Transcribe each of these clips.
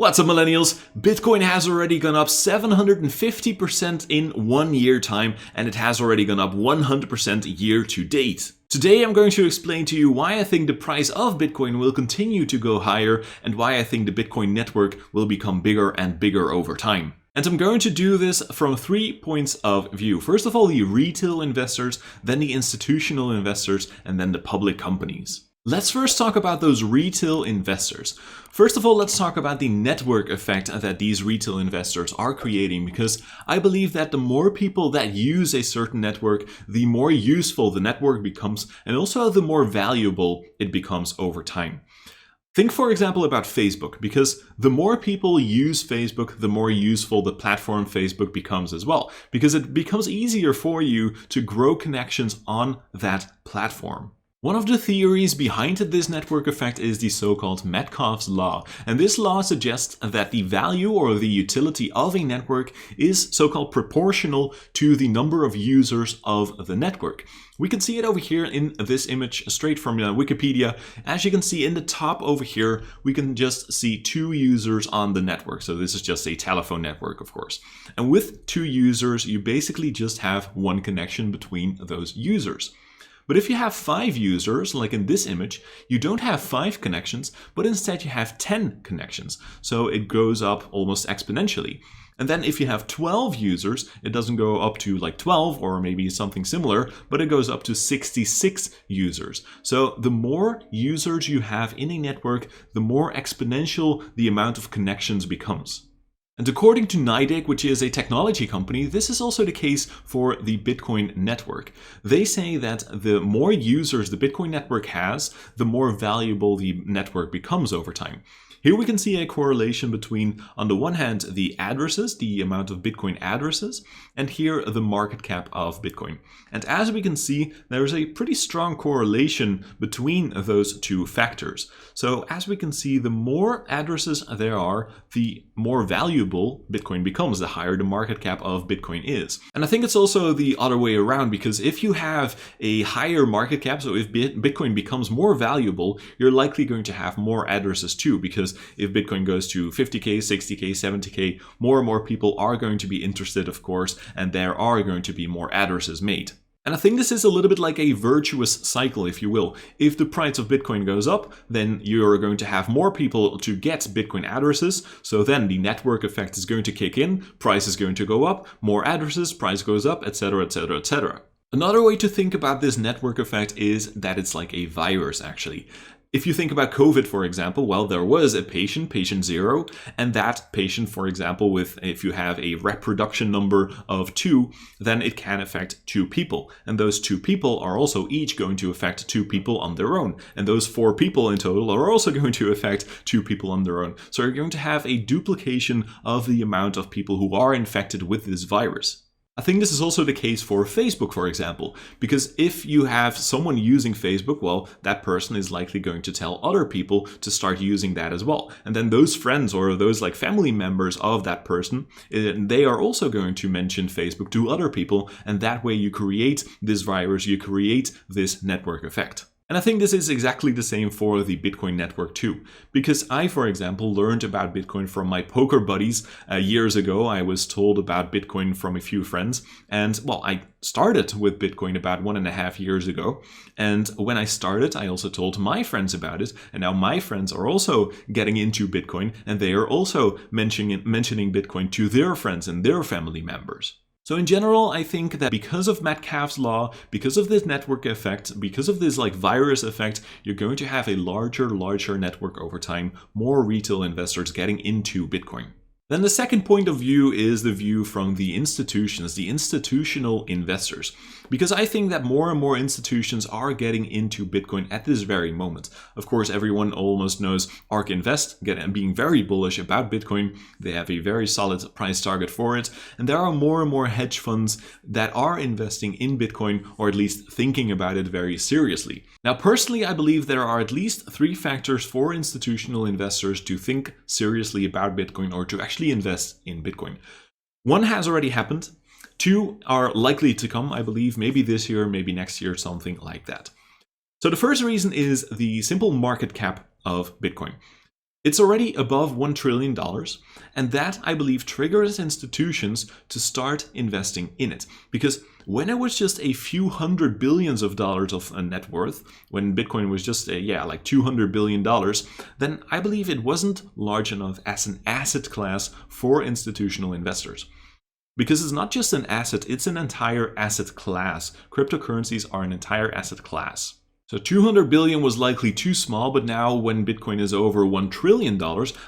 What's up, millennials? Bitcoin has already gone up 750% in 1 year time, and it has already gone up 100% year to date. Today I'm going to explain to you why I think the price of Bitcoin will continue to go higher and why I think the Bitcoin network will become bigger and bigger over time. And I'm going to do this from 3 points of view. First of all, the retail investors, then the institutional investors, and then the public companies. Let's first talk about those retail investors. First of all, let's talk about the network effect that these retail investors are creating, because I believe that the more people that use a certain network, the more useful the network becomes, and also the more valuable it becomes over time. Think, for example, about Facebook, because the more people use Facebook, the more useful the platform Facebook becomes as well, because it becomes easier for you to grow connections on that platform. One of the theories behind this network effect is the so-called Metcalfe's law, and this law suggests that the value or the utility of a network is so-called proportional to the number of users of the network. We can see it over here in this image straight from Wikipedia. As you can see in the top over here, we can just see 2 users on the network. So this is just a telephone network, of course. And with 2 users, you basically just have 1 connection between those users. But if you have 5 users, like in this image, you don't have 5 connections, but instead you have 10 connections. So it goes up almost exponentially. And then if you have 12 users, it doesn't go up to like 12 or maybe something similar, but it goes up to 66 users. So the more users you have in a network, the more exponential the amount of connections becomes. And according to NIDIC, which is a technology company, this is also the case for the Bitcoin network. They say that the more users the Bitcoin network has, the more valuable the network becomes over time. Here we can see a correlation between, on the one hand, the addresses, the amount of Bitcoin addresses, and here the market cap of Bitcoin. And as we can see, there's a pretty strong correlation between those 2 factors. So as we can see, the more addresses there are, the more valuable Bitcoin becomes, the higher the market cap of Bitcoin is. And I think it's also the other way around, because if you have a higher market cap, so if Bitcoin becomes more valuable, you're likely going to have more addresses too, because if Bitcoin goes to 50k, 60k, 70k, more and more people are going to be interested, of course, and there are going to be more addresses made. And I think this is a little bit like a virtuous cycle, if you will. If the price of Bitcoin goes up, then you're going to have more people to get Bitcoin addresses. So then the network effect is going to kick in, price is going to go up, more addresses, price goes up, etc., etc., etc. Another way to think about this network effect is that it's like a virus, actually. If you think about COVID, for example, well, there was a patient 0, and that patient, for example, if you have a reproduction number of 2, then it can affect 2 people. And those 2 people are also each going to affect 2 people on their own. And those 4 people in total are also going to affect 2 people on their own. So you're going to have a duplication of the amount of people who are infected with this virus. I think this is also the case for Facebook, for example, because if you have someone using Facebook, well, that person is likely going to tell other people to start using that as well. And then those friends or those like family members of that person, they are also going to mention Facebook to other people. And that way you create this virus, you create this network effect. And I think this is exactly the same for the Bitcoin network too, because I, for example, learned about Bitcoin from my poker buddies years ago. I was told about Bitcoin from a few friends, and well, I started with Bitcoin about 1.5 years ago. And when I started, I also told my friends about it, and now my friends are also getting into Bitcoin, and they are also mentioning Bitcoin to their friends and their family members. So in general, I think that because of Metcalfe's law, because of this network effect, because of this like virus effect, you're going to have a larger network over time, more retail investors getting into Bitcoin. Then the second point of view is the view from the institutions, the institutional investors. Because I think that more and more institutions are getting into Bitcoin at this very moment. Of course, everyone almost knows ARK Invest, being very bullish about Bitcoin. They have a very solid price target for it. And there are more and more hedge funds that are investing in Bitcoin, or at least thinking about it very seriously. Now, personally, I believe there are at least 3 factors for institutional investors to think seriously about Bitcoin or to actually invest in Bitcoin. 1 has already happened. 2 are likely to come, I believe, maybe this year, maybe next year, something like that. So the first reason is the simple market cap of Bitcoin. It's already above $1 trillion, and that, I believe, triggers institutions to start investing in it. Because when it was just a few hundred billions of dollars of net worth, when Bitcoin was just like $200 billion, then I believe it wasn't large enough as an asset class for institutional investors. Because it's not just an asset, it's an entire asset class. Cryptocurrencies are an entire asset class. So 200 billion was likely too small, but now when Bitcoin is over $1 trillion,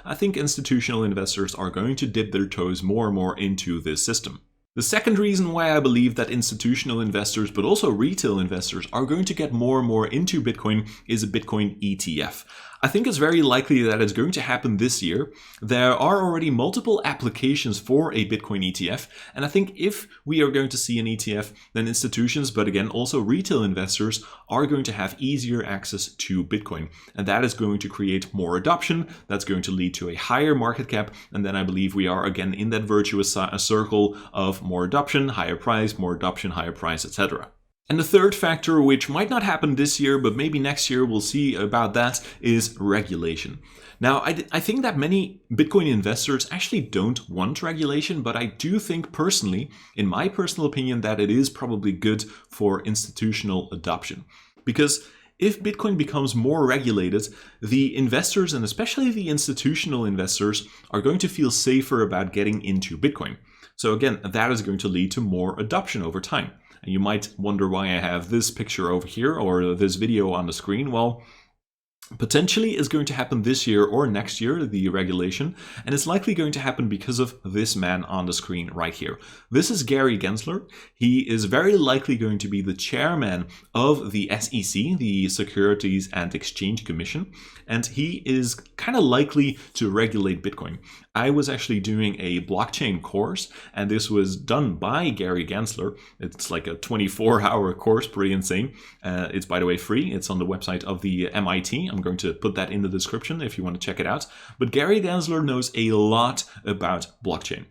I think institutional investors are going to dip their toes more and more into this system. The second reason why I believe that institutional investors, but also retail investors, are going to get more and more into Bitcoin is a Bitcoin ETF. I think it's very likely that it's going to happen this year. There are already multiple applications for a Bitcoin ETF, and I think if we are going to see an ETF, then institutions, but again also retail investors, are going to have easier access to Bitcoin. And that is going to create more adoption, that's going to lead to a higher market cap, and then I believe we are again in that virtuous circle of more adoption, higher price, more adoption, higher price, etc. And the third factor, which might not happen this year, but maybe next year, we'll see about that, is regulation. Now, I think that many Bitcoin investors actually don't want regulation, but I do think personally, in my personal opinion, that it is probably good for institutional adoption. Because if Bitcoin becomes more regulated, the investors, and especially the institutional investors, are going to feel safer about getting into Bitcoin. So again, that is going to lead to more adoption over time. And you might wonder why I have this picture over here or this video on the screen. Well, potentially is going to happen this year or next year, the regulation, and it's likely going to happen because of this man on the screen right here. This is Gary Gensler. He is very likely going to be the chairman of the SEC, the Securities and Exchange Commission, and he is kind of likely to regulate Bitcoin. I was actually doing a blockchain course, and this was done by Gary Gensler. It's like a 24-hour course, pretty insane. It's, by the way, free. It's on the website of the MIT. I'm going to put that in the description if you want to check it out. But Gary Gensler knows a lot about blockchain.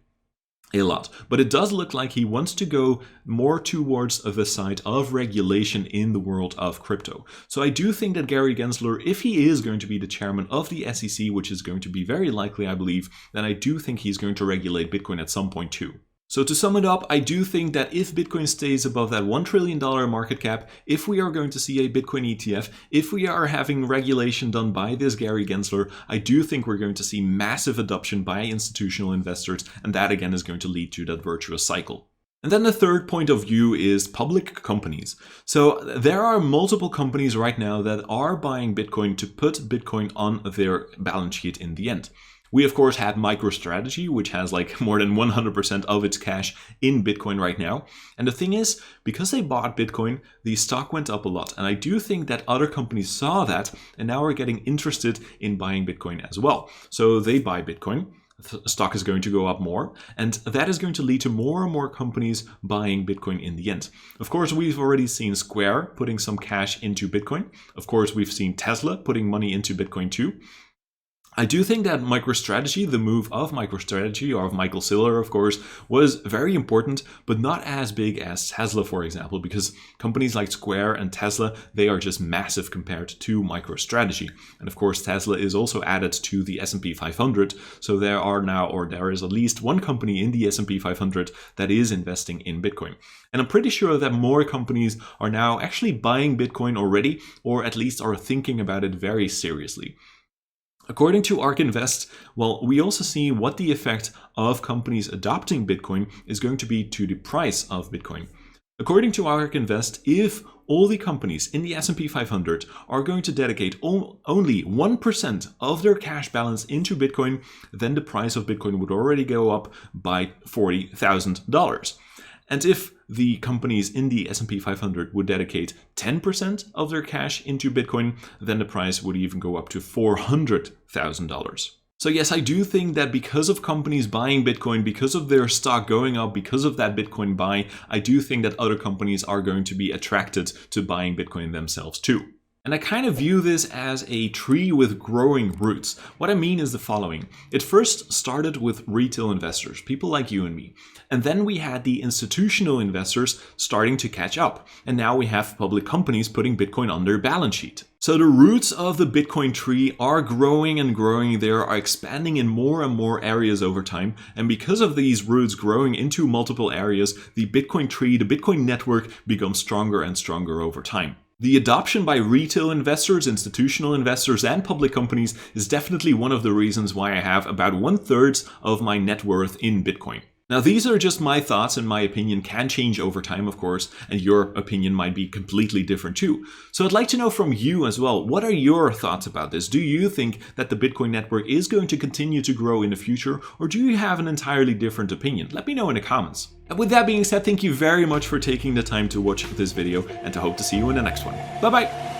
A lot. But it does look like he wants to go more towards the side of regulation in the world of crypto. So I do think that Gary Gensler, if he is going to be the chairman of the SEC, which is going to be very likely, I believe, then I do think he's going to regulate Bitcoin at some point too. So to sum it up, I do think that if Bitcoin stays above that $1 trillion market cap, if we are going to see a Bitcoin ETF, if we are having regulation done by this Gary Gensler, I do think we're going to see massive adoption by institutional investors, and that again is going to lead to that virtuous cycle. And then the third point of view is public companies. So there are multiple companies right now that are buying Bitcoin to put Bitcoin on their balance sheet in the end. We, of course, had MicroStrategy, which has like more than 100% of its cash in Bitcoin right now. And the thing is, because they bought Bitcoin, the stock went up a lot. And I do think that other companies saw that and now are getting interested in buying Bitcoin as well. So they buy Bitcoin. The stock is going to go up more, and that is going to lead to more and more companies buying Bitcoin in the end. Of course, we've already seen Square putting some cash into Bitcoin. Of course, we've seen Tesla putting money into Bitcoin too. I do think that MicroStrategy, the move of MicroStrategy, or of Michael Saylor, of course, was very important, but not as big as Tesla, for example, because companies like Square and Tesla, they are just massive compared to MicroStrategy. And of course, Tesla is also added to the S&P 500, so there is at least one company in the S&P 500 that is investing in Bitcoin. And I'm pretty sure that more companies are now actually buying Bitcoin already, or at least are thinking about it very seriously. According to ARK Invest, well, we also see what the effect of companies adopting Bitcoin is going to be to the price of Bitcoin. According to ARK Invest, if all the companies in the S&P 500 are going to dedicate only 1% of their cash balance into Bitcoin, then the price of Bitcoin would already go up by $40,000. And if the companies in the S&P 500 would dedicate 10% of their cash into Bitcoin, then the price would even go up to $400,000. So yes, I do think that because of companies buying Bitcoin, because of their stock going up, because of that Bitcoin buy, I do think that other companies are going to be attracted to buying Bitcoin themselves too. And I kind of view this as a tree with growing roots. What I mean is the following. It first started with retail investors, people like you and me. And then we had the institutional investors starting to catch up. And now we have public companies putting Bitcoin on their balance sheet. So the roots of the Bitcoin tree are growing and growing. They are expanding in more and more areas over time. And because of these roots growing into multiple areas, the Bitcoin tree, the Bitcoin network becomes stronger and stronger over time. The adoption by retail investors, institutional investors, and public companies is definitely one of the reasons why I have about 1/3 of my net worth in Bitcoin. Now, these are just my thoughts, and my opinion can change over time, of course, and your opinion might be completely different too. So I'd like to know from you as well, what are your thoughts about this? Do you think that the Bitcoin network is going to continue to grow in the future, or do you have an entirely different opinion? Let me know in the comments. And with that being said, thank you very much for taking the time to watch this video, and I hope to see you in the next one. Bye bye!